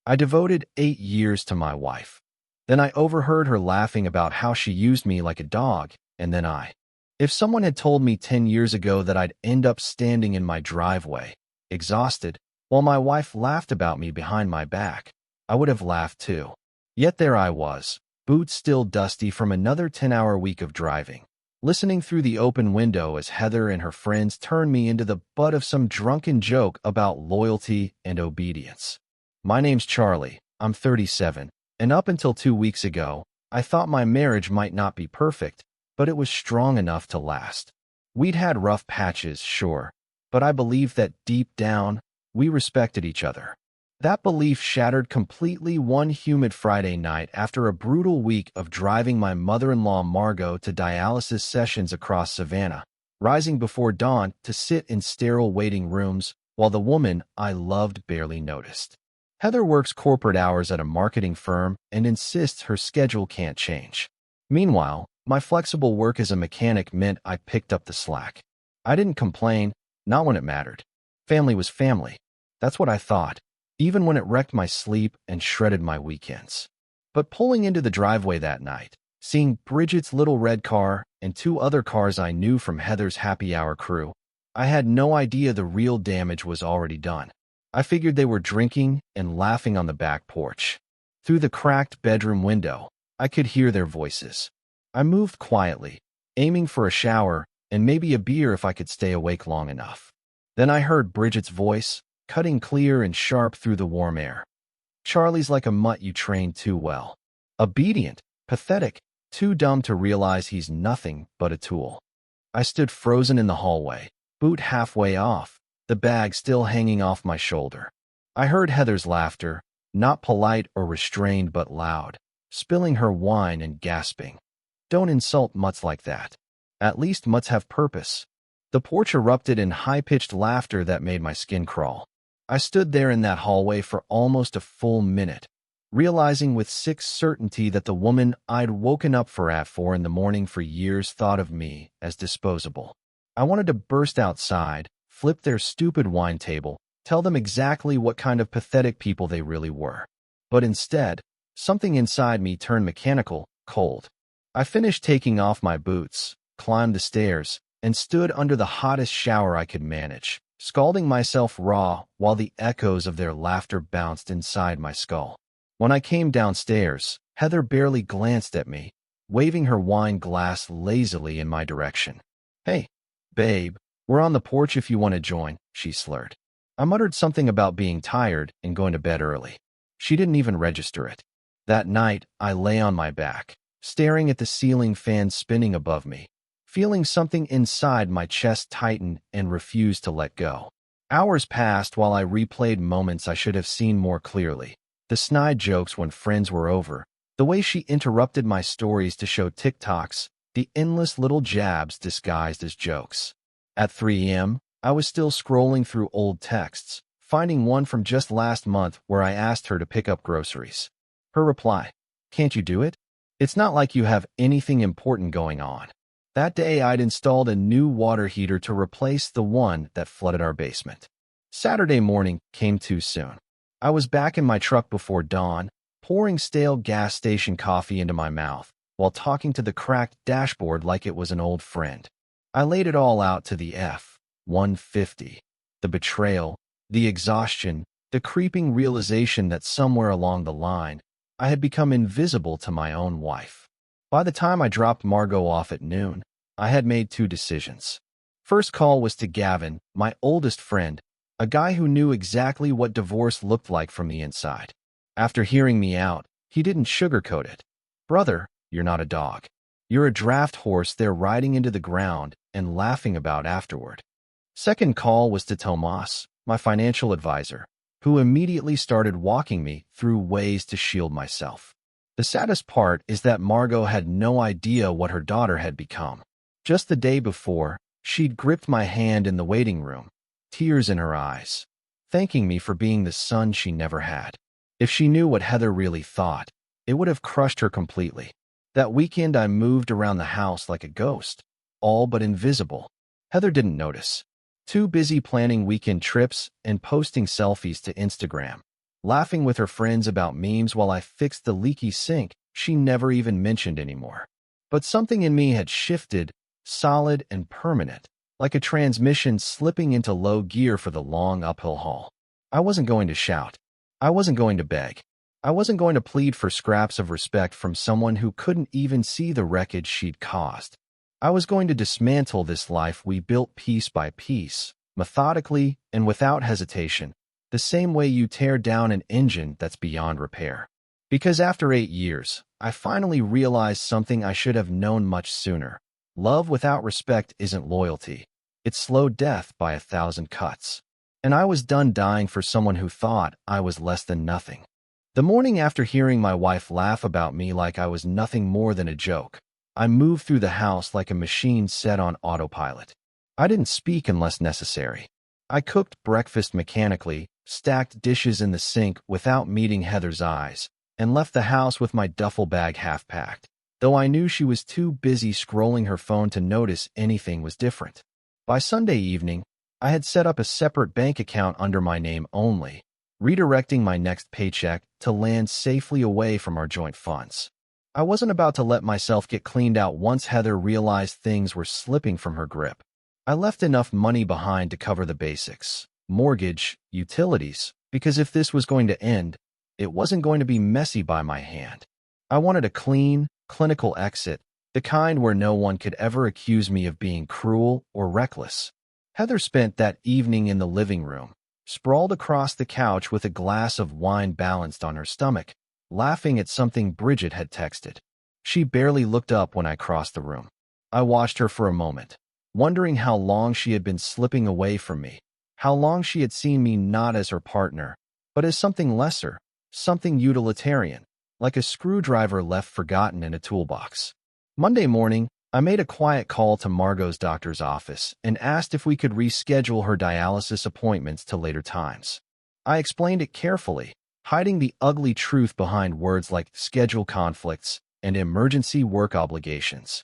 I devoted 8 years to my wife. Then I overheard her laughing about how she used me like a dog, and then If someone had told me 10 years ago that I'd end up standing in my driveway, exhausted, while my wife laughed about me behind my back, I would have laughed too. Yet there I was, boots still dusty from another 10-hour week of driving, listening through the open window as Heather and her friends turned me into the butt of some drunken joke about loyalty and obedience. My name's Charlie, I'm 37, and up until 2 weeks ago, I thought my marriage might not be perfect, but it was strong enough to last. We'd had rough patches, sure, but I believed that deep down, we respected each other. That belief shattered completely one humid Friday night after a brutal week of driving my mother-in-law Margot to dialysis sessions across Savannah, rising before dawn to sit in sterile waiting rooms while the woman I loved barely noticed. Heather works corporate hours at a marketing firm and insists her schedule can't change. Meanwhile, my flexible work as a mechanic meant I picked up the slack. I didn't complain, not when it mattered. Family was family. That's what I thought, even when it wrecked my sleep and shredded my weekends. But pulling into the driveway that night, seeing Bridget's little red car and two other cars I knew from Heather's happy hour crew, I had no idea the real damage was already done. I figured they were drinking and laughing on the back porch. Through the cracked bedroom window, I could hear their voices. I moved quietly, aiming for a shower and maybe a beer if I could stay awake long enough. Then I heard Bridget's voice, cutting clear and sharp through the warm air. Charlie's like a mutt you trained too well. Obedient, pathetic, too dumb to realize he's nothing but a tool. I stood frozen in the hallway, boot halfway off, the bag still hanging off my shoulder. I heard Heather's laughter, not polite or restrained but loud, spilling her wine and gasping. Don't insult mutts like that. At least mutts have purpose. The porch erupted in high-pitched laughter that made my skin crawl. I stood there in that hallway for almost a full minute, realizing with sick certainty that the woman I'd woken up for at 4 in the morning for years thought of me as disposable. I wanted to burst outside, flip their stupid wine table, tell them exactly what kind of pathetic people they really were. But instead, something inside me turned mechanical, cold. I finished taking off my boots, climbed the stairs, and stood under the hottest shower I could manage, scalding myself raw while the echoes of their laughter bounced inside my skull. When I came downstairs, Heather barely glanced at me, waving her wine glass lazily in my direction. "Hey, babe, we're on the porch if you want to join," she slurred. I muttered something about being tired and going to bed early. She didn't even register it. That night, I lay on my back, staring at the ceiling fan spinning above me, feeling something inside my chest tighten and refuse to let go. Hours passed while I replayed moments I should have seen more clearly. The snide jokes when friends were over, the way she interrupted my stories to show TikToks, the endless little jabs disguised as jokes. At 3 a.m., I was still scrolling through old texts, finding one from just last month where I asked her to pick up groceries. Her reply, "Can't you do it? It's not like you have anything important going on." That day, I'd installed a new water heater to replace the one that flooded our basement. Saturday morning came too soon. I was back in my truck before dawn, pouring stale gas station coffee into my mouth while talking to the cracked dashboard like it was an old friend. I laid it all out to the F-150. The betrayal, the exhaustion, the creeping realization that somewhere along the line, I had become invisible to my own wife. By the time I dropped Margot off at noon, I had made 2 decisions. First call was to Gavin, my oldest friend, a guy who knew exactly what divorce looked like from the inside. After hearing me out, he didn't sugarcoat it. "Brother, you're not a dog. You're a draft horse they're riding into the ground and laughing about afterward." Second call was to Tomas, my financial advisor, who immediately started walking me through ways to shield myself. The saddest part is that Margot had no idea what her daughter had become. Just the day before, she'd gripped my hand in the waiting room, tears in her eyes, thanking me for being the son she never had. If she knew what Heather really thought, it would have crushed her completely. That weekend I moved around the house like a ghost, all but invisible. Heather didn't notice. Too busy planning weekend trips and posting selfies to Instagram. laughing with her friends about memes while I fixed the leaky sink she never even mentioned anymore. But something in me had shifted, solid and permanent, like a transmission slipping into low gear for the long uphill haul. I wasn't going to shout. I wasn't going to beg. I wasn't going to plead for scraps of respect from someone who couldn't even see the wreckage she'd caused. I was going to dismantle this life we built piece by piece, methodically and without hesitation, the same way you tear down an engine that's beyond repair. Because after 8 years, I finally realized something I should have known much sooner. Love without respect isn't loyalty. It's slow death by 1,000 cuts. And I was done dying for someone who thought I was less than nothing. The morning after hearing my wife laugh about me like I was nothing more than a joke, I moved through the house like a machine set on autopilot. I didn't speak unless necessary. I cooked breakfast mechanically, stacked dishes in the sink without meeting Heather's eyes, and left the house with my duffel bag half-packed, though I knew she was too busy scrolling her phone to notice anything was different. By Sunday evening, I had set up a separate bank account under my name only, redirecting my next paycheck to land safely away from our joint funds. I wasn't about to let myself get cleaned out once Heather realized things were slipping from her grip. I left enough money behind to cover the basics, mortgage, utilities, because if this was going to end, it wasn't going to be messy by my hand. I wanted a clean, clinical exit, the kind where no one could ever accuse me of being cruel or reckless. Heather spent that evening in the living room, sprawled across the couch with a glass of wine balanced on her stomach, laughing at something Bridget had texted. She barely looked up when I crossed the room. I watched her for a moment, wondering how long she had been slipping away from me, how long she had seen me not as her partner, but as something lesser, something utilitarian, like a screwdriver left forgotten in a toolbox. Monday morning, I made a quiet call to Margot's doctor's office and asked if we could reschedule her dialysis appointments to later times. I explained it carefully, hiding the ugly truth behind words like schedule conflicts and emergency work obligations.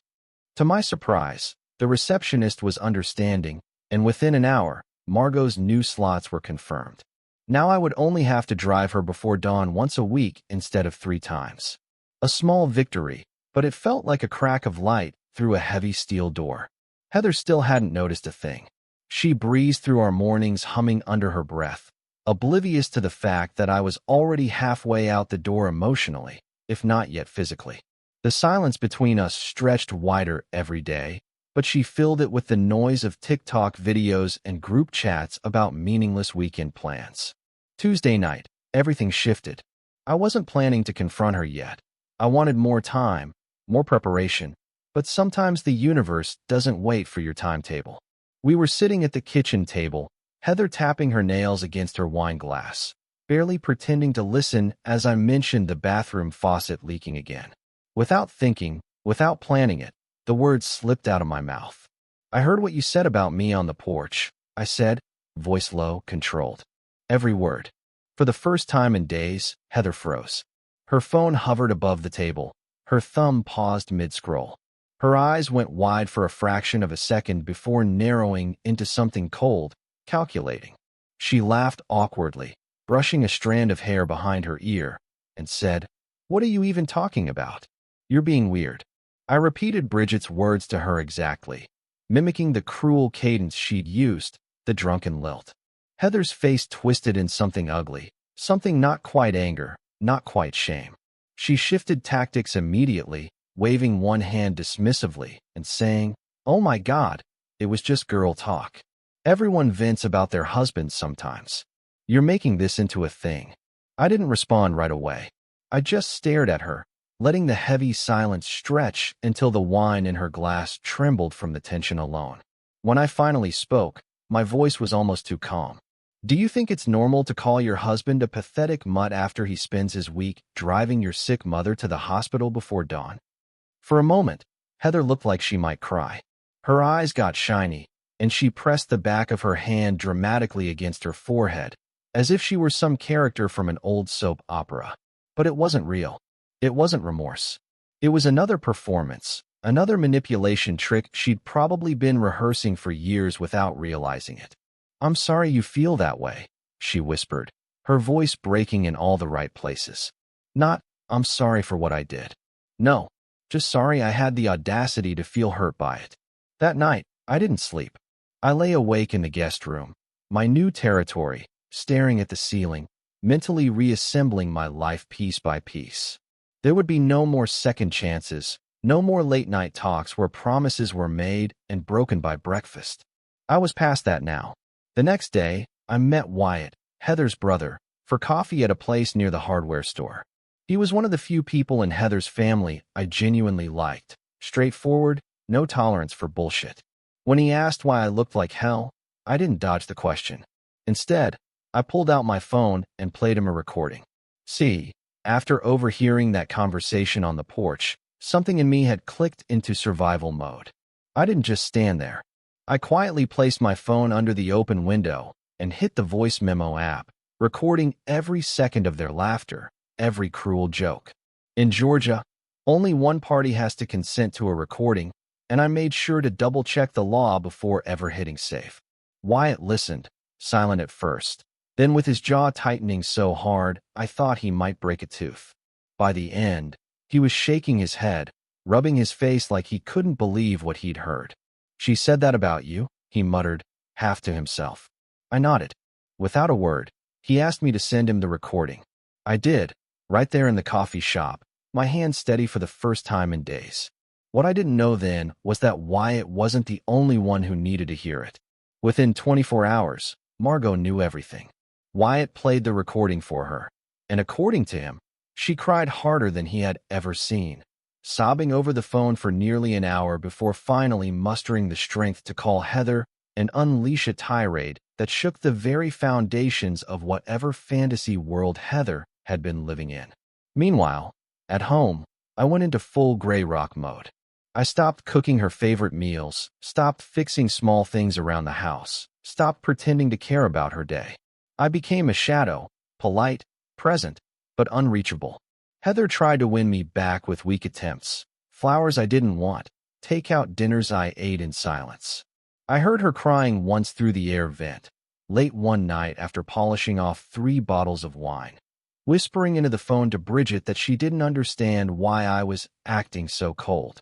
To my surprise, the receptionist was understanding, and within an hour, Margot's new slots were confirmed. Now I would only have to drive her before dawn once a week instead of 3 times. A small victory, but it felt like a crack of light through a heavy steel door. Heather still hadn't noticed a thing. She breezed through our mornings humming under her breath, oblivious to the fact that I was already halfway out the door emotionally, if not yet physically. The silence between us stretched wider every day, but she filled it with the noise of TikTok videos and group chats about meaningless weekend plans. Tuesday night, everything shifted. I wasn't planning to confront her yet. I wanted more time, more preparation, but sometimes the universe doesn't wait for your timetable. We were sitting at the kitchen table, Heather tapping her nails against her wine glass, barely pretending to listen as I mentioned the bathroom faucet leaking again. Without thinking, without planning it, the words slipped out of my mouth. "I heard what you said about me on the porch," I said, voice low, controlled. Every word. For the first time in days, Heather froze. Her phone hovered above the table. Her thumb paused mid-scroll. Her eyes went wide for a fraction of a second before narrowing into something cold, calculating. She laughed awkwardly, brushing a strand of hair behind her ear, and said, "What are you even talking about? You're being weird." I repeated Bridget's words to her exactly, mimicking the cruel cadence she'd used, the drunken lilt. Heather's face twisted in something ugly, something not quite anger, not quite shame. She shifted tactics immediately, waving one hand dismissively and saying, "Oh my God, it was just girl talk. Everyone vents about their husbands sometimes. You're making this into a thing." I didn't respond right away. I just stared at her, letting the heavy silence stretch until the wine in her glass trembled from the tension alone. When I finally spoke, my voice was almost too calm. "Do you think it's normal to call your husband a pathetic mutt after he spends his week driving your sick mother to the hospital before dawn?" For a moment, Heather looked like she might cry. Her eyes got shiny, and she pressed the back of her hand dramatically against her forehead, as if she were some character from an old soap opera. But it wasn't real. It wasn't remorse. It was another performance, another manipulation trick she'd probably been rehearsing for years without realizing it. "I'm sorry you feel that way," she whispered, her voice breaking in all the right places. Not, "I'm sorry for what I did." No, just sorry I had the audacity to feel hurt by it. That night, I didn't sleep. I lay awake in the guest room, my new territory, staring at the ceiling, mentally reassembling my life piece by piece. There would be no more second chances, no more late-night talks where promises were made and broken by breakfast. I was past that now. The next day, I met Wyatt, Heather's brother, for coffee at a place near the hardware store. He was one of the few people in Heather's family I genuinely liked. Straightforward, no tolerance for bullshit. When he asked why I looked like hell, I didn't dodge the question. Instead, I pulled out my phone and played him a recording. See, after overhearing that conversation on the porch, something in me had clicked into survival mode. I didn't just stand there. I quietly placed my phone under the open window and hit the voice memo app, recording every second of their laughter, every cruel joke. In Georgia, only one party has to consent to a recording, and I made sure to double-check the law before ever hitting save. Wyatt listened, silent at first. Then with his jaw tightening so hard, I thought he might break a tooth. By the end, he was shaking his head, rubbing his face like he couldn't believe what he'd heard. "She said that about you?" he muttered, half to himself. I nodded. Without a word, he asked me to send him the recording. I did, right there in the coffee shop, my hand steady for the first time in days. What I didn't know then was that Wyatt wasn't the only one who needed to hear it. Within 24 hours, Margot knew everything. Wyatt played the recording for her, and according to him, she cried harder than he had ever seen, sobbing over the phone for nearly an hour before finally mustering the strength to call Heather and unleash a tirade that shook the very foundations of whatever fantasy world Heather had been living in. Meanwhile, at home, I went into full gray rock mode. I stopped cooking her favorite meals, stopped fixing small things around the house, stopped pretending to care about her day. I became a shadow, polite, present, but unreachable. Heather tried to win me back with weak attempts, flowers I didn't want, takeout dinners I ate in silence. I heard her crying once through the air vent, late one night after polishing off 3 bottles of wine, whispering into the phone to Bridget that she didn't understand why I was acting so cold.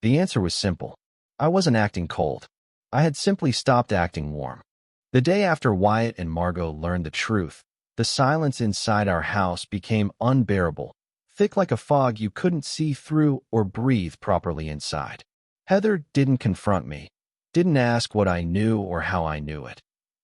The answer was simple. I wasn't acting cold. I had simply stopped acting warm. The day after Wyatt and Margot learned the truth, the silence inside our house became unbearable, thick like a fog you couldn't see through or breathe properly inside. Heather didn't confront me, didn't ask what I knew or how I knew it.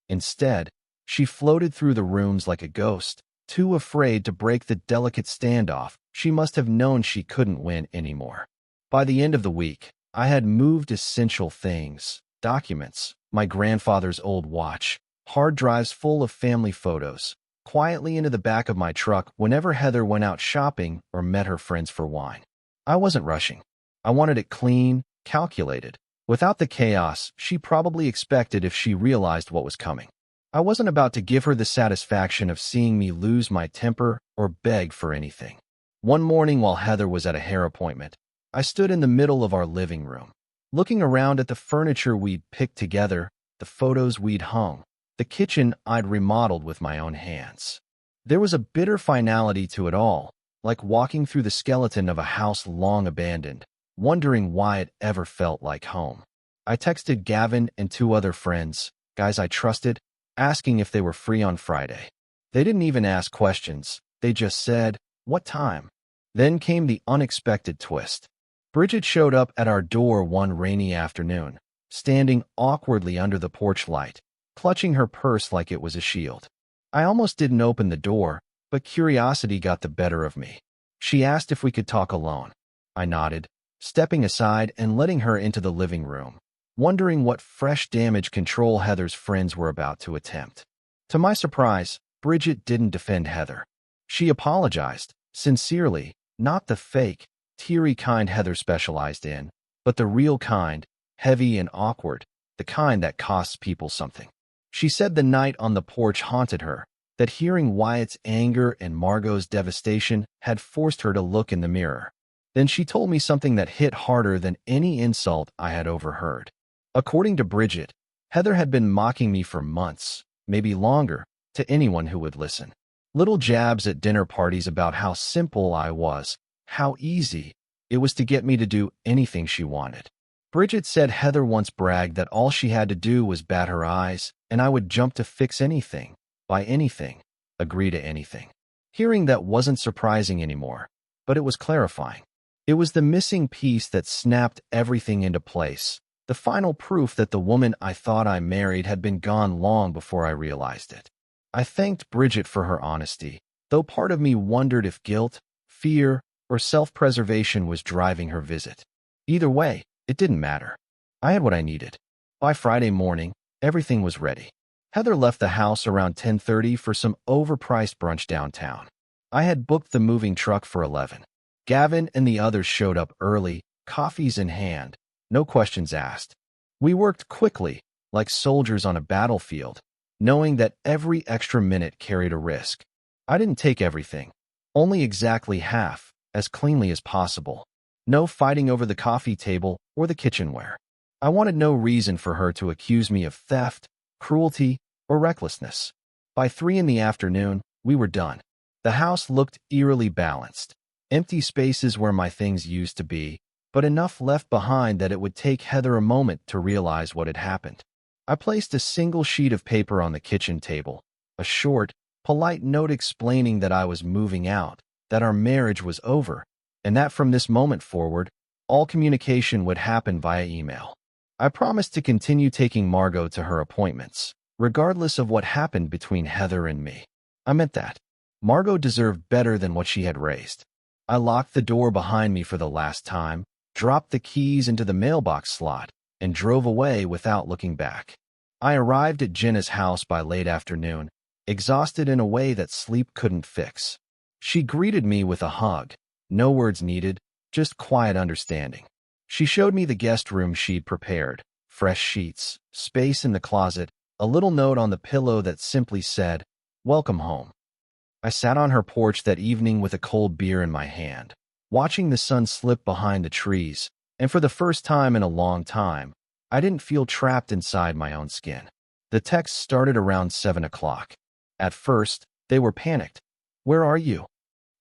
Instead, she floated through the rooms like a ghost, too afraid to break the delicate standoff. She must have known she couldn't win anymore. By the end of the week, I had moved essential things, documents, my grandfather's old watch, hard drives full of family photos, quietly into the back of my truck whenever Heather went out shopping or met her friends for wine. I wasn't rushing. I wanted it clean, calculated, without the chaos she probably expected if she realized what was coming. I wasn't about to give her the satisfaction of seeing me lose my temper or beg for anything. One morning while Heather was at a hair appointment, I stood in the middle of our living room, looking around at the furniture we'd picked together, the photos we'd hung, the kitchen I'd remodeled with my own hands. There was a bitter finality to it all, like walking through the skeleton of a house long abandoned, wondering why it ever felt like home. I texted Gavin and 2 other friends, guys I trusted, asking if they were free on Friday. They didn't even ask questions, they just said, "What time?" Then came the unexpected twist. Bridget showed up at our door one rainy afternoon, standing awkwardly under the porch light, clutching her purse like it was a shield. I almost didn't open the door, but curiosity got the better of me. She asked if we could talk alone. I nodded, stepping aside and letting her into the living room, wondering what fresh damage control Heather's friends were about to attempt. To my surprise, Bridget didn't defend Heather. She apologized, sincerely, not the fake, teary kind Heather specialized in, but the real kind, heavy and awkward, the kind that costs people something. She said the night on the porch haunted her, that hearing Wyatt's anger and Margot's devastation had forced her to look in the mirror. Then she told me something that hit harder than any insult I had overheard. According to Bridget, Heather had been mocking me for months, maybe longer, to anyone who would listen. Little jabs at dinner parties about how simple I was, how easy it was to get me to do anything she wanted. Bridget said Heather once bragged that all she had to do was bat her eyes, and I would jump to fix anything, buy anything, agree to anything. Hearing that wasn't surprising anymore, but it was clarifying. It was the missing piece that snapped everything into place, the final proof that the woman I thought I married had been gone long before I realized it. I thanked Bridget for her honesty, though part of me wondered if guilt, fear, or self-preservation was driving her visit. Either way, it didn't matter. I had what I needed. By Friday morning, everything was ready. Heather left the house around 10:30 for some overpriced brunch downtown. I had booked the moving truck for 11. Gavin and the others showed up early, coffees in hand, no questions asked. We worked quickly, like soldiers on a battlefield, knowing that every extra minute carried a risk. I didn't take everything, only exactly half, as cleanly as possible. No fighting over the coffee table or the kitchenware. I wanted no reason for her to accuse me of theft, cruelty, or recklessness. By 3 in the afternoon, we were done. The house looked eerily balanced. Empty spaces where my things used to be, but enough left behind that it would take Heather a moment to realize what had happened. I placed a single sheet of paper on the kitchen table, a short, polite note explaining that I was moving out, that our marriage was over, and that from this moment forward, all communication would happen via email. I promised to continue taking Margot to her appointments, regardless of what happened between Heather and me. I meant that. Margot deserved better than what she had raised. I locked the door behind me for the last time, dropped the keys into the mailbox slot, and drove away without looking back. I arrived at Jenna's house by late afternoon, exhausted in a way that sleep couldn't fix. She greeted me with a hug, no words needed, just quiet understanding. She showed me the guest room she'd prepared, fresh sheets, space in the closet, a little note on the pillow that simply said, "Welcome home." I sat on her porch that evening with a cold beer in my hand, watching the sun slip behind the trees, and for the first time in a long time, I didn't feel trapped inside my own skin. The texts started around 7 o'clock. At first, they were panicked. "Where are you?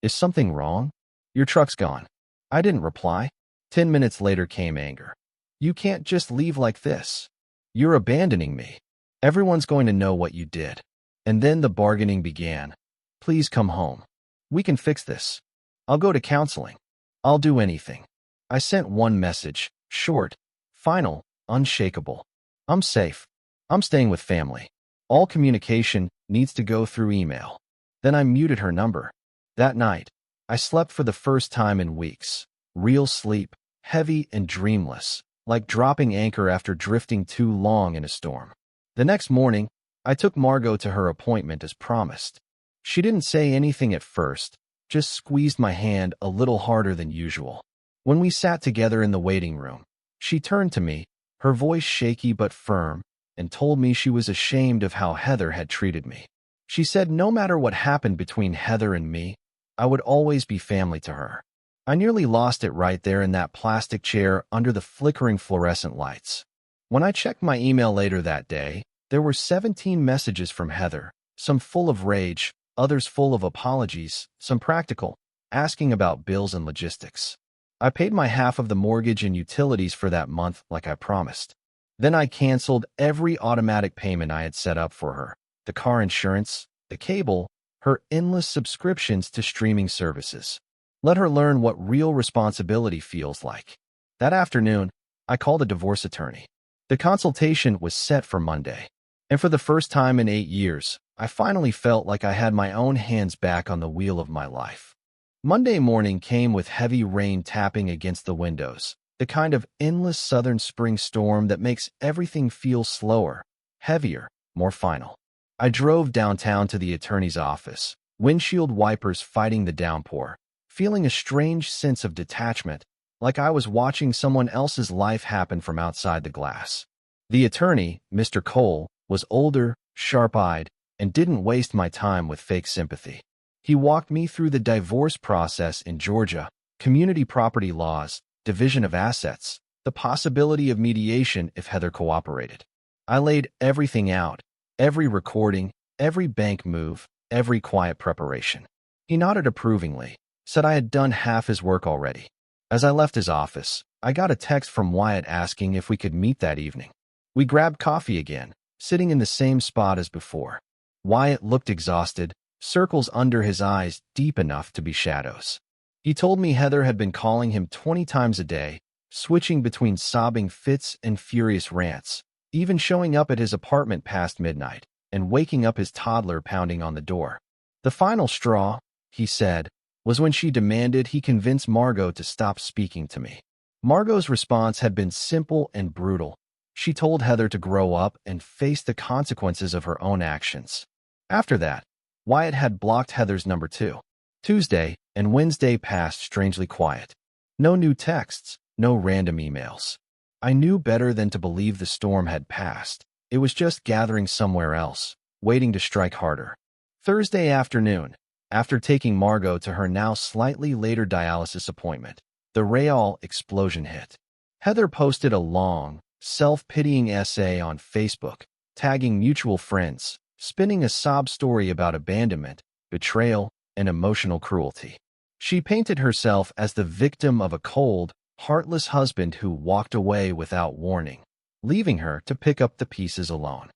Is something wrong? Your truck's gone." I didn't reply. 10 minutes later came anger. "You can't just leave like this. You're abandoning me. Everyone's going to know what you did." And then the bargaining began. "Please come home. We can fix this. I'll go to counseling. I'll do anything." I sent one message, short, final, unshakable. "I'm safe. I'm staying with family. All communication needs to go through email." Then I muted her number. That night, I slept for the first time in weeks. Real sleep, heavy and dreamless, like dropping anchor after drifting too long in a storm. The next morning, I took Margot to her appointment as promised. She didn't say anything at first, just squeezed my hand a little harder than usual. When we sat together in the waiting room, she turned to me, her voice shaky but firm, and told me she was ashamed of how Heather had treated me. She said no matter what happened between Heather and me, I would always be family to her. I nearly lost it right there in that plastic chair under the flickering fluorescent lights. When I checked my email later that day, there were 17 messages from Heather, some full of rage, others full of apologies, some practical, asking about bills and logistics. I paid my half of the mortgage and utilities for that month like I promised. Then I canceled every automatic payment I had set up for her, the car insurance, the cable, her endless subscriptions to streaming services. Let her learn what real responsibility feels like. That afternoon, I called a divorce attorney. The consultation was set for Monday, and for the first time in 8 years, I finally felt like I had my own hands back on the wheel of my life. Monday morning came with heavy rain tapping against the windows, the kind of endless southern spring storm that makes everything feel slower, heavier, more final. I drove downtown to the attorney's office, windshield wipers fighting the downpour, feeling a strange sense of detachment, like I was watching someone else's life happen from outside the glass. The attorney, Mr. Cole, was older, sharp-eyed, and didn't waste my time with fake sympathy. He walked me through the divorce process in Georgia, community property laws, division of assets, the possibility of mediation if Heather cooperated. I laid everything out, every recording, every bank move, every quiet preparation. He nodded approvingly, said I had done half his work already. As I left his office, I got a text from Wyatt asking if we could meet that evening. We grabbed coffee again, sitting in the same spot as before. Wyatt looked exhausted, circles under his eyes deep enough to be shadows. He told me Heather had been calling him 20 times a day, switching between sobbing fits and furious rants, even showing up at his apartment past midnight and waking up his toddler pounding on the door. The final straw, he said, was when she demanded he convince Margot to stop speaking to me. Margot's response had been simple and brutal. She told Heather to grow up and face the consequences of her own actions. After that, Wyatt had blocked Heather's number too. Tuesday and Wednesday passed strangely quiet. No new texts, no random emails. I knew better than to believe the storm had passed. It was just gathering somewhere else, waiting to strike harder. Thursday afternoon, after taking Margot to her now slightly later dialysis appointment, the Real explosion hit. Heather posted a long, self-pitying essay on Facebook, tagging mutual friends, spinning a sob story about abandonment, betrayal, and emotional cruelty. She painted herself as the victim of a cold, heartless husband who walked away without warning, leaving her to pick up the pieces alone.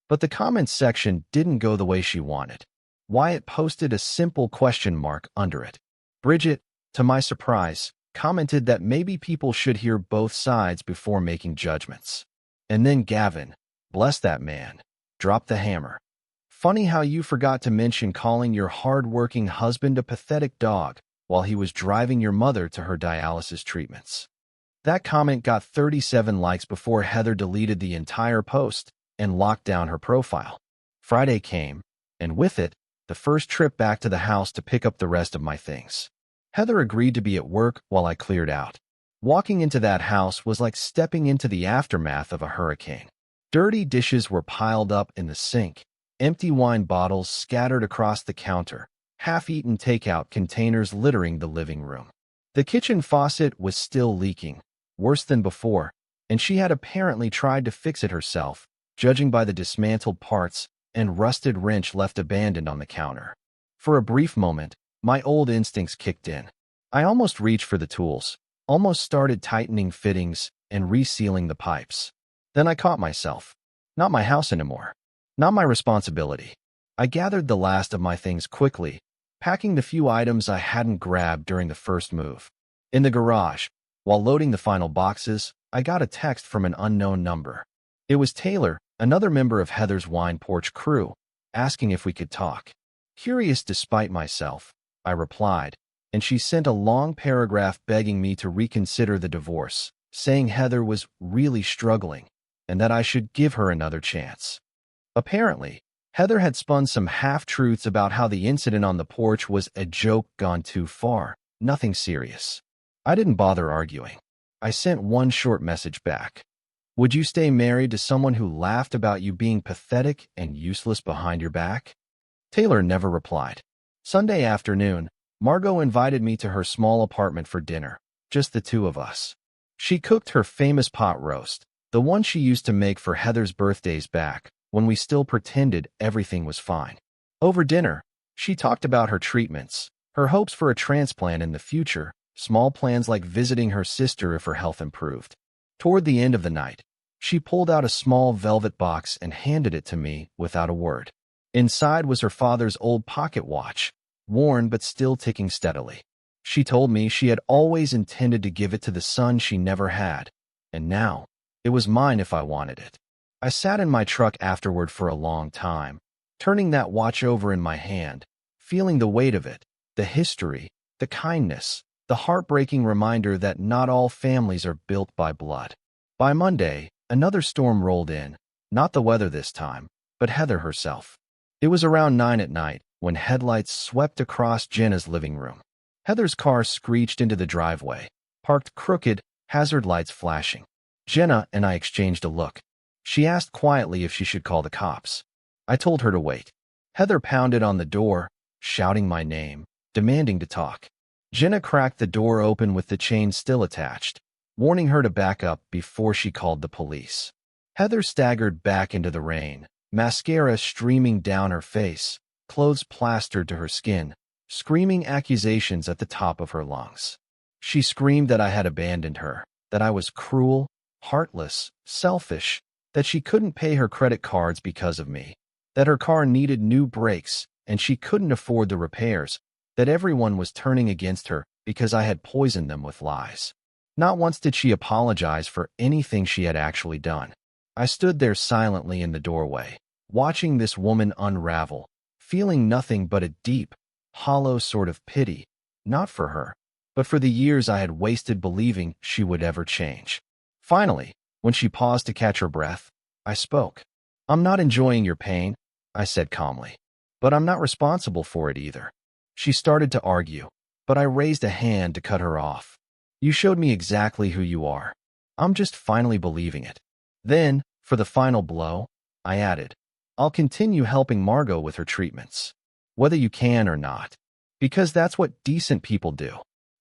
But the comments section didn't go the way she wanted. Wyatt posted a simple question mark under it. Bridget, to my surprise, commented that maybe people should hear both sides before making judgments. And then Gavin, bless that man, dropped the hammer. Funny how you forgot to mention calling your hard-working husband a pathetic dog while he was driving your mother to her dialysis treatments. That comment got 37 likes before Heather deleted the entire post and locked down her profile. Friday came, and with it, the first trip back to the house to pick up the rest of my things. Heather agreed to be at work while I cleared out. Walking into that house was like stepping into the aftermath of a hurricane. Dirty dishes were piled up in the sink, empty wine bottles scattered across the counter, half-eaten takeout containers littering the living room. The kitchen faucet was still leaking, worse than before, and she had apparently tried to fix it herself, judging by the dismantled parts and rusted wrench left abandoned on the counter. For a brief moment, my old instincts kicked in. I almost reached for the tools, almost started tightening fittings and resealing the pipes. Then I caught myself. Not my house anymore. Not my responsibility. I gathered the last of my things quickly, packing the few items I hadn't grabbed during the first move. In the garage, while loading the final boxes, I got a text from an unknown number. It was Taylor, another member of Heather's wine porch crew, asking if we could talk. Curious despite myself, I replied, and she sent a long paragraph begging me to reconsider the divorce, saying Heather was really struggling and that I should give her another chance. Apparently, Heather had spun some half-truths about how the incident on the porch was a joke gone too far, nothing serious. I didn't bother arguing. I sent one short message back. Would you stay married to someone who laughed about you being pathetic and useless behind your back? Taylor never replied. Sunday afternoon, Margot invited me to her small apartment for dinner, just the two of us. She cooked her famous pot roast, the one she used to make for Heather's birthdays back, when we still pretended everything was fine. Over dinner, she talked about her treatments, her hopes for a transplant in the future, small plans like visiting her sister if her health improved. Toward the end of the night, she pulled out a small velvet box and handed it to me without a word. Inside was her father's old pocket watch, worn but still ticking steadily. She told me she had always intended to give it to the son she never had, and now it was mine if I wanted it. I sat in my truck afterward for a long time, turning that watch over in my hand, feeling the weight of it, the history, the kindness, the heartbreaking reminder that not all families are built by blood. By Monday, another storm rolled in, not the weather this time, but Heather herself. It was around 9 at night when headlights swept across Jenna's living room. Heather's car screeched into the driveway, parked crooked, hazard lights flashing. Jenna and I exchanged a look. She asked quietly if she should call the cops. I told her to wait. Heather pounded on the door, shouting my name, demanding to talk. Jenna cracked the door open with the chain still attached, warning her to back up before she called the police. Heather staggered back into the rain, mascara streaming down her face, clothes plastered to her skin, screaming accusations at the top of her lungs. She screamed that I had abandoned her, that I was cruel, heartless, selfish, that she couldn't pay her credit cards because of me, that her car needed new brakes and she couldn't afford the repairs, that everyone was turning against her because I had poisoned them with lies. Not once did she apologize for anything she had actually done. I stood there silently in the doorway, watching this woman unravel, feeling nothing but a deep, hollow sort of pity, not for her, but for the years I had wasted believing she would ever change. Finally, when she paused to catch her breath, I spoke. "I'm not enjoying your pain," I said calmly, "but I'm not responsible for it either." She started to argue, but I raised a hand to cut her off. "You showed me exactly who you are. I'm just finally believing it." Then, for the final blow, I added, "I'll continue helping Margot with her treatments, whether you can or not, because that's what decent people do."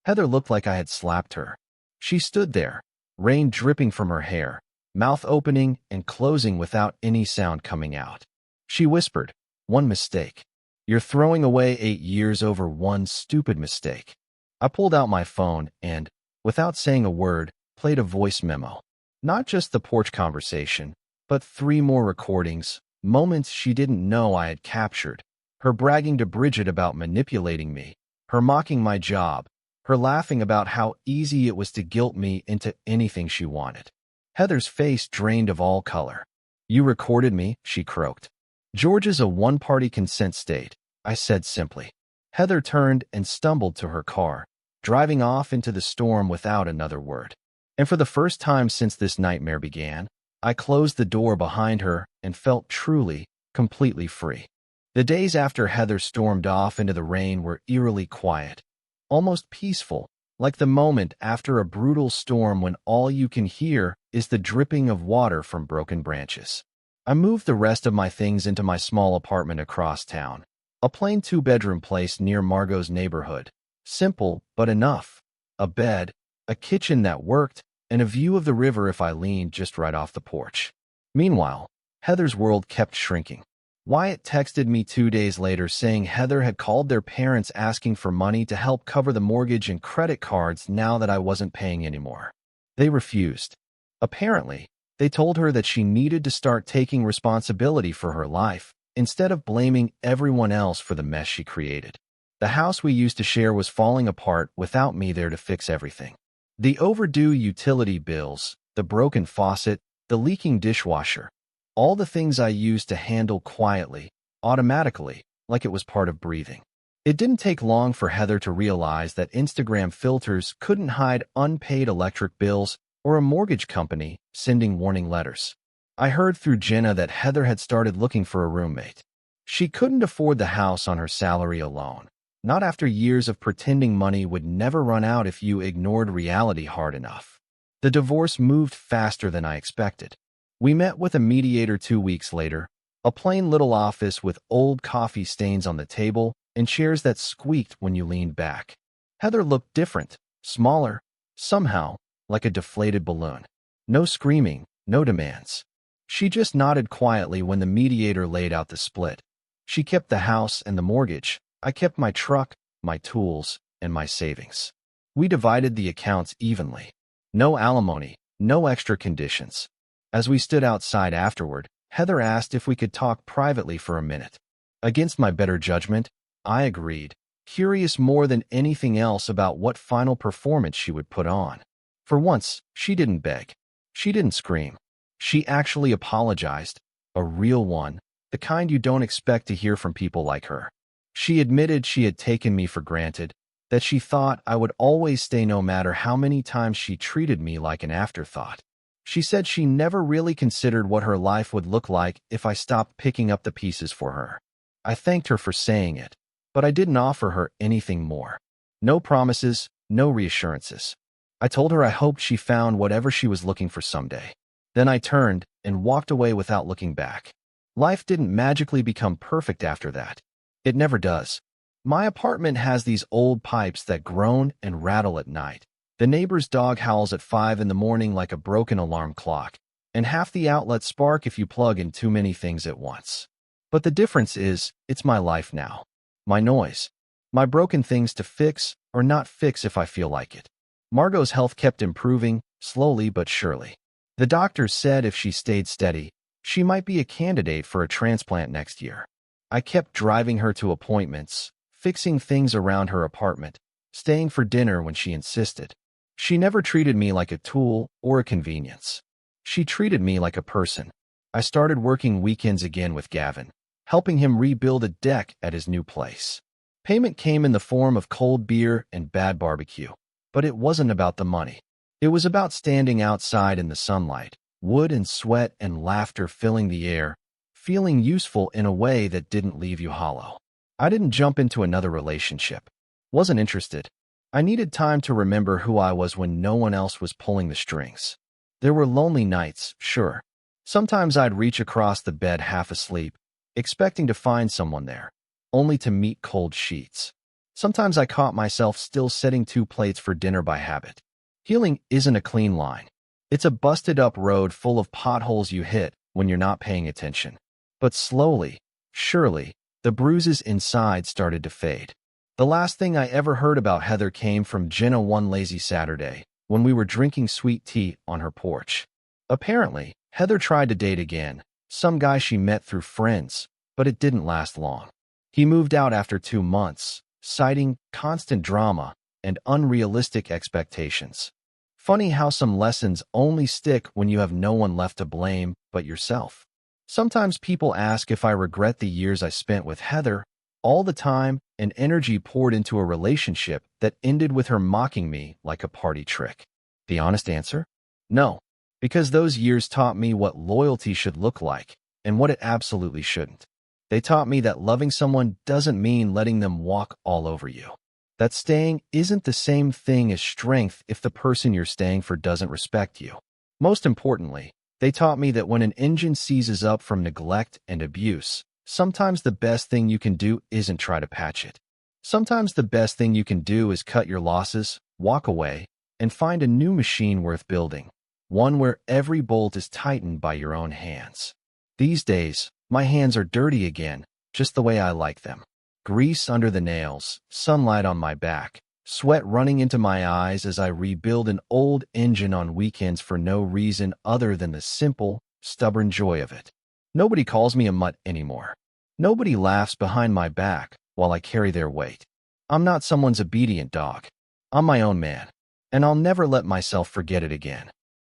Heather looked like I had slapped her. She stood there, rain dripping from her hair, mouth opening and closing without any sound coming out. She whispered, "One mistake. You're throwing away 8 years over one stupid mistake." I pulled out my phone and, without saying a word, played a voice memo. Not just the porch conversation, but 3 more recordings, moments she didn't know I had captured. Her bragging to Bridget about manipulating me, her mocking my job, her laughing about how easy it was to guilt me into anything she wanted. Heather's face drained of all color. "You recorded me," she croaked. "Georgia's a one-party consent state," I said simply. Heather turned and stumbled to her car, driving off into the storm without another word. And for the first time since this nightmare began, I closed the door behind her and felt truly, completely free. The days after Heather stormed off into the rain were eerily quiet, almost peaceful, like the moment after a brutal storm when all you can hear is the dripping of water from broken branches. I moved the rest of my things into my small apartment across town, a plain 2-bedroom place near Margot's neighborhood. Simple, but enough. A bed, a kitchen that worked, and a view of the river if I leaned just right off the porch. Meanwhile, Heather's world kept shrinking. Wyatt texted me 2 days later saying Heather had called their parents asking for money to help cover the mortgage and credit cards now that I wasn't paying anymore. They refused. Apparently, they told her that she needed to start taking responsibility for her life, instead of blaming everyone else for the mess she created. The house we used to share was falling apart without me there to fix everything. The overdue utility bills, the broken faucet, the leaking dishwasher, all the things I used to handle quietly, automatically, like it was part of breathing. It didn't take long for Heather to realize that Instagram filters couldn't hide unpaid electric bills or a mortgage company sending warning letters. I heard through Jenna that Heather had started looking for a roommate. She couldn't afford the house on her salary alone, not after years of pretending money would never run out if you ignored reality hard enough. The divorce moved faster than I expected. We met with a mediator 2 weeks later, a plain little office with old coffee stains on the table and chairs that squeaked when you leaned back. Heather looked different, smaller, somehow, like a deflated balloon. No screaming, no demands. She just nodded quietly when the mediator laid out the split. She kept the house and the mortgage. I kept my truck, my tools, and my savings. We divided the accounts evenly. No alimony, no extra conditions. As we stood outside afterward, Heather asked if we could talk privately for a minute. Against my better judgment, I agreed, curious more than anything else about what final performance she would put on. For once, she didn't beg. She didn't scream. She actually apologized, a real one, the kind you don't expect to hear from people like her. She admitted she had taken me for granted, that she thought I would always stay no matter how many times she treated me like an afterthought. She said she never really considered what her life would look like if I stopped picking up the pieces for her. I thanked her for saying it, but I didn't offer her anything more. No promises, no reassurances. I told her I hoped she found whatever she was looking for someday. Then I turned and walked away without looking back. Life didn't magically become perfect after that. It never does. My apartment has these old pipes that groan and rattle at night. The neighbor's dog howls at 5 in the morning like a broken alarm clock, and half the outlets spark if you plug in too many things at once. But the difference is, it's my life now. My noise. My broken things to fix or not fix if I feel like it. Margot's health kept improving, slowly but surely. The doctors said if she stayed steady, she might be a candidate for a transplant next year. I kept driving her to appointments, fixing things around her apartment, staying for dinner when she insisted. She never treated me like a tool or a convenience. She treated me like a person. I started working weekends again with Gavin, helping him rebuild a deck at his new place. Payment came in the form of cold beer and bad barbecue. But it wasn't about the money. It was about standing outside in the sunlight, wood and sweat and laughter filling the air, feeling useful in a way that didn't leave you hollow. I didn't jump into another relationship. Wasn't interested. I needed time to remember who I was when no one else was pulling the strings. There were lonely nights, sure. Sometimes I'd reach across the bed half asleep, expecting to find someone there, only to meet cold sheets. Sometimes I caught myself still setting 2 plates for dinner by habit. Healing isn't a clean line. It's a busted-up road full of potholes you hit when you're not paying attention. But slowly, surely, the bruises inside started to fade. The last thing I ever heard about Heather came from Jenna one lazy Saturday, when we were drinking sweet tea on her porch. Apparently, Heather tried to date again, some guy she met through friends, but it didn't last long. He moved out after 2 months, citing constant drama and unrealistic expectations. Funny how some lessons only stick when you have no one left to blame but yourself. Sometimes people ask if I regret the years I spent with Heather, all the time and energy poured into a relationship that ended with her mocking me like a party trick. The honest answer? No, because those years taught me what loyalty should look like and what it absolutely shouldn't. They taught me that loving someone doesn't mean letting them walk all over you. That staying isn't the same thing as strength if the person you're staying for doesn't respect you. Most importantly, they taught me that when an engine seizes up from neglect and abuse, sometimes the best thing you can do isn't try to patch it. Sometimes the best thing you can do is cut your losses, walk away, and find a new machine worth building, one where every bolt is tightened by your own hands. These days, my hands are dirty again, just the way I like them. Grease under the nails, sunlight on my back, sweat running into my eyes as I rebuild an old engine on weekends for no reason other than the simple, stubborn joy of it. Nobody calls me a mutt anymore. Nobody laughs behind my back while I carry their weight. I'm not someone's obedient dog. I'm my own man, and I'll never let myself forget it again.